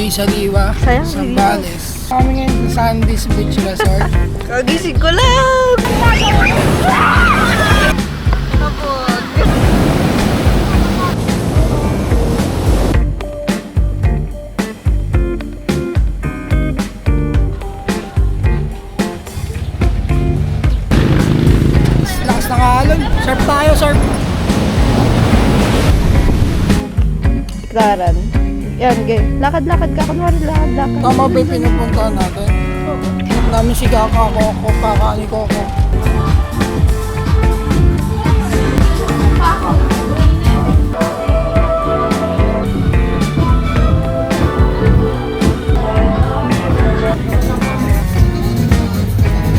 Kubli Saliwa, Zambales. Kami ngayon sa Sandy's Beach Resort. Kagising ko lang! Kapag. Lakas ng alon. Surf tayo, surf. Karan. Yan, gay. Lakad-lakad ka. Kunwari lakad-lakad. Tama ba yung pinupuntahan natin? Namin si Kaka Koko, Kaka ni Koko.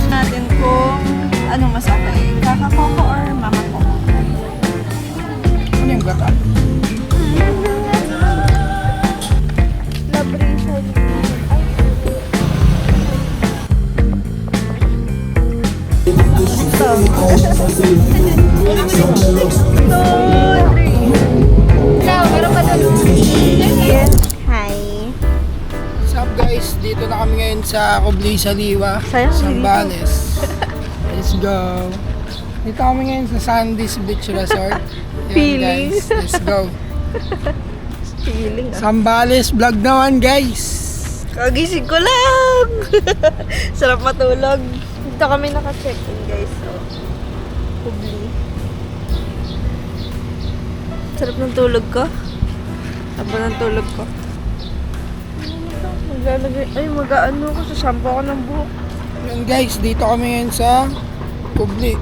Natin kung ano masakay. Kaka Koko or Mama Koko? Ano yung gata? Labrisa. Hi. What's up guys? Dito na kami ngayon sa Kubli Saliwa, Zambales. Let's go. Dito kami ngayon sa Sandy's Beach Resort. Yan, Feelings. guys. Let's go. Feeling Zambales vlog naman guys. Kagising ko lang! Sarap matulog. Dito kami naka-check-in guys. So, Kubli. Sarap ng tulog ko. Sarap ng tulog ko. Maglalagay. Ay, mag-ano ko. Shampoo ko ng buhok. Yan guys, dito kami ngayon sa Kubli.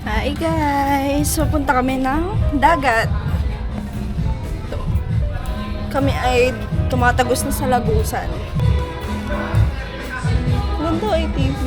Hi guys! So, punta kami ng dagat. Ito. Kami ay tumatagos na sa Lagusan. Ganda ay TV.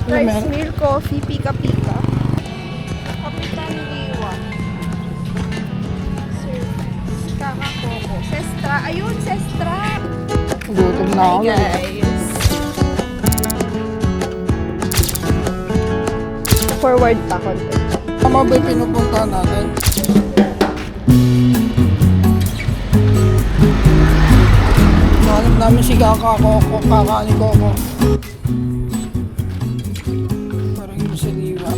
Rice meal, coffee, pika-pika. Kapitan Liwa. Service. Kaka Koko. Sestra. Ayun, Sestra. Gutom na ako. Hi guys. forward pa konti. Tama ba yung pinupuntahan natin? Hanap namin si Kaka ni Coco. Parang yung sa liwa.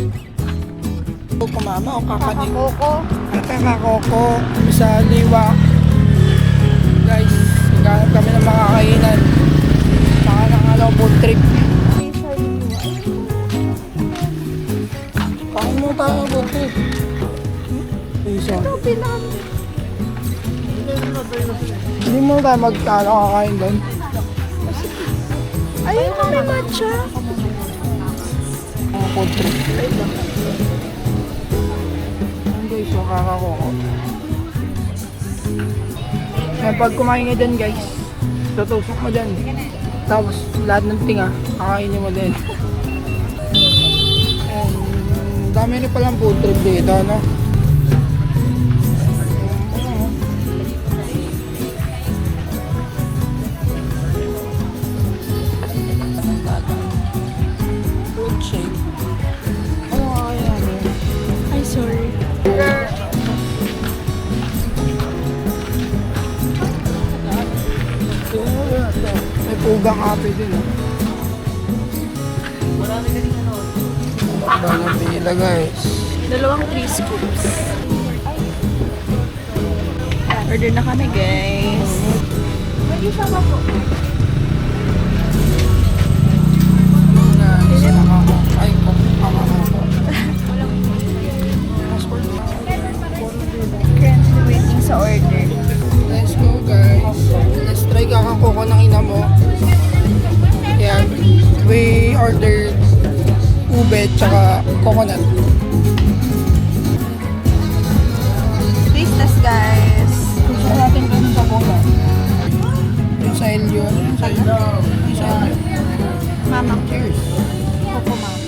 O kumama o Kaka ni Coco. Kaka Coco sa liwa. Guys, naghanap kami ng mga kainan. Saka ng food trip. Kain mo tayo food trip. Isa. Hindi mo tayo kakain doon. Ayun na may matcha. Mga food trip. Ayan guys, so kakakoko. Ayan, pag kumain ka dyan guys, tutusok mo dyan. Tapos lahat ng tinga, kakainin mo din. Ayan, dami rin palang food trip dito, no? Food shake. Ano kaya yan? Ay, sorry. May pugang kape din, oh. Bang pila guys. Dalawang 3 scoops. Order na kami, guys. May isa pa po. Guys, nakako. Ay, kakako. Currently waiting sa order. Let's go guys. Let's try kakako ng ina mo. Yan. We ordered ube tsaka coconut. Taste test, guys. Gusto natin ganun sa cola. Yung sa Elio. Yung sa Elio. Yung sa Elio. Mama. Cheers. Coco, mama.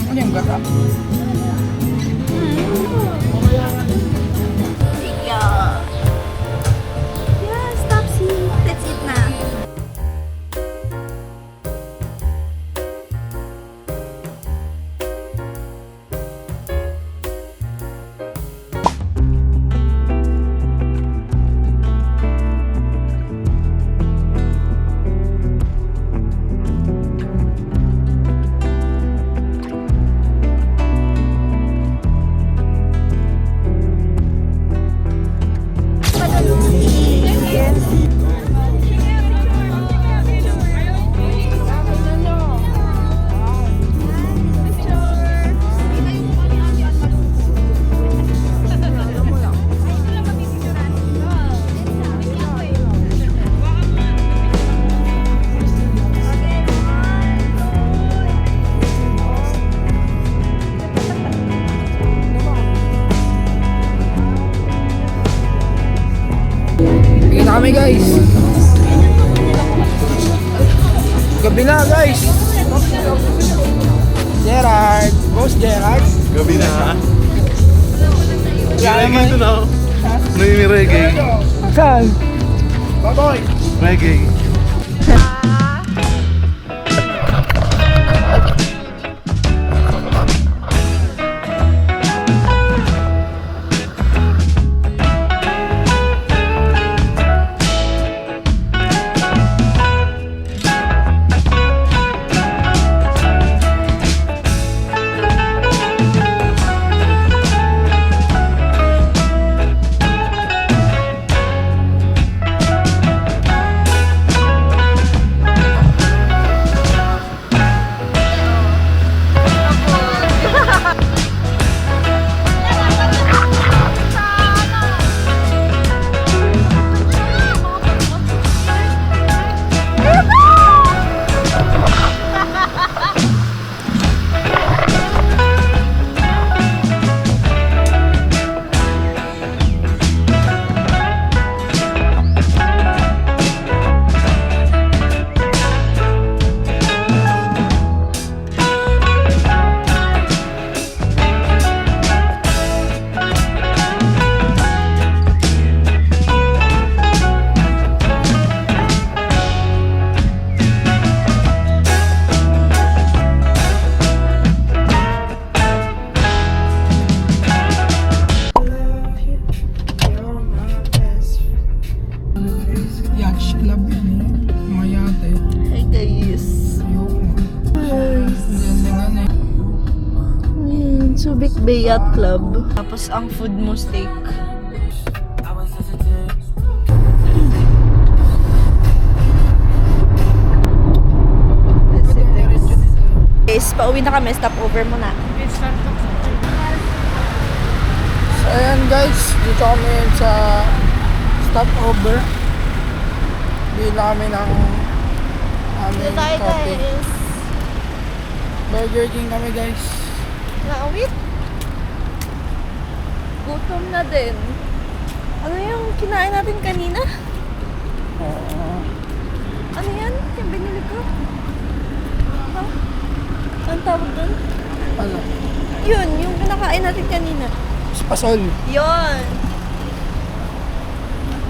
Ano yung gata? Yeah. Yes, Topsy. Let's eat na. Bigyan na kami guys. Gabi na guys. Gerard. Boss Gerard. Gabi na. Kaya Reggae ito na. Ano yung reggae? Saan? Baboy. Reggae. Subic Bay Yacht Club. Tapos ang food mo steak. Guys, pauwi na kami. Stop over muna. So ayan guys, dito kami ngayon sa stopover. Bili kami ng aming coffee. Burger King kami guys. Naawit? Gutom na din. Ano yung kinain natin kanina? Ano yan? Yung binili ko? Ha? Ang tawag doon? Ano? Yun, yung kinakain natin kanina. Spasol. Yun!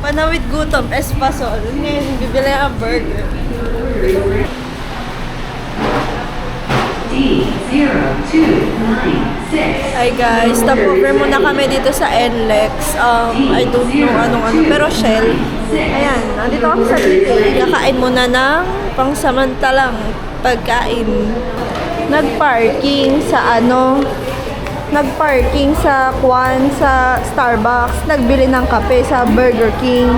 Panawid gutom, espasol. Ngayon, bibili ang burger. Hi guys, stop over muna kami dito sa NLEX. I don't know anong pero Shell. Ayan, nandito kami sa dito. Kakain muna ng pangsamantalang pagkain. Nagparking sa nagparking sa Kwan sa Starbucks. Nagbili ng kape sa Burger King.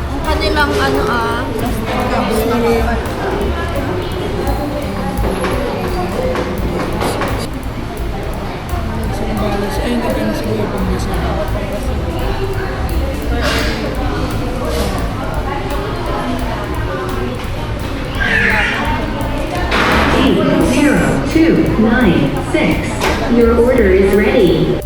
Ang kanilang Ayun na ganun siguro yung pambisa. T0296. Your order is ready.